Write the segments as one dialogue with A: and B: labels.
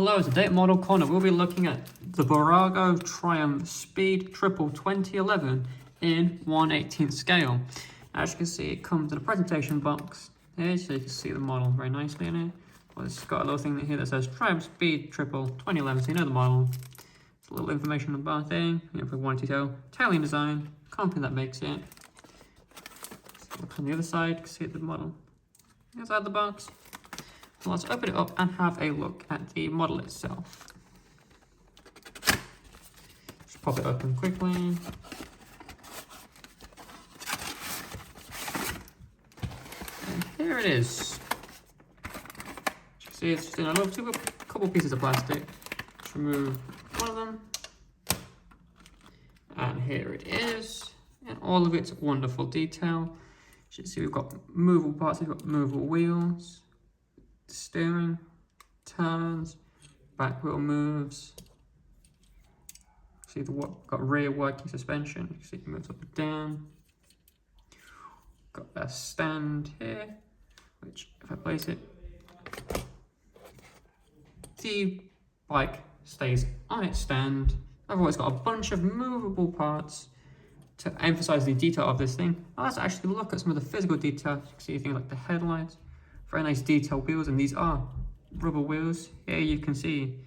A: Hello, today at Model Corner we'll be looking at the Bburago Triumph Speed Triple 2011 in 1/18 scale. As you can see, it comes in a presentation box here, so you can see the model very nicely in it. Well, it's got a little thing here that says Triumph Speed Triple 2011, so you know the model. It's a little information about the thing, if we wanted to tell. Italian design, company that makes it. Look on the other side, you can see the model inside the box. So let's open it up and have a look at the model itself. Just pop it open quickly. And here it is. As you can see, it's just in a little couple pieces of plastic. Just remove one of them. And here it is. And all of its wonderful detail. As you can see, we've got movable parts, we've got movable wheels. Steering, turns, back wheel moves. See got rear working suspension. You can see it moves up and down. Got a stand here, which if I place it, the bike stays on its stand. Otherwise, it's got a bunch of movable parts to emphasize the detail of this thing. Now let's actually look at some of the physical details. You can see things like the headlights. Very nice detailed wheels, and these are rubber wheels. Here you can see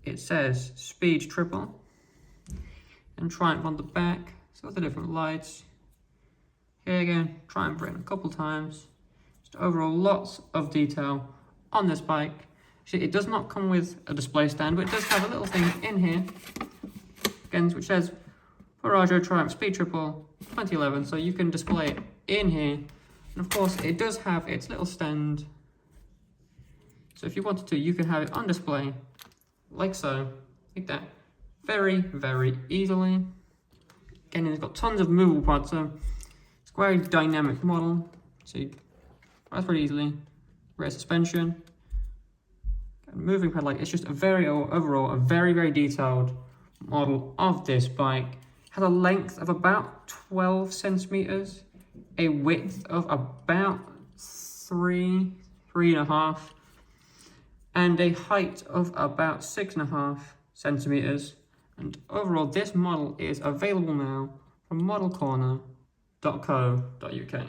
A: it says Speed Triple and Triumph on the back. So the different lights. Here again, Triumph written a couple times. Just overall lots of detail on this bike. Actually, it does not come with a display stand, but it does have a little thing in here, again, which says Bburago Triumph Speed Triple 2011. So you can display it in here. And of course, it does have its little stand. So if you wanted to, you can have it on display, like so, like that, very, very easily. Again, it's got tons of movable parts, so it's quite a dynamic model. So you press very easily. Rear suspension, moving pedal. It's just a overall a very, very detailed model of this bike. Has a length of about 12 centimeters. A width of about 3.5, and a height of about 6.5 centimeters. And overall, this model is available now from modelcorner.co.uk.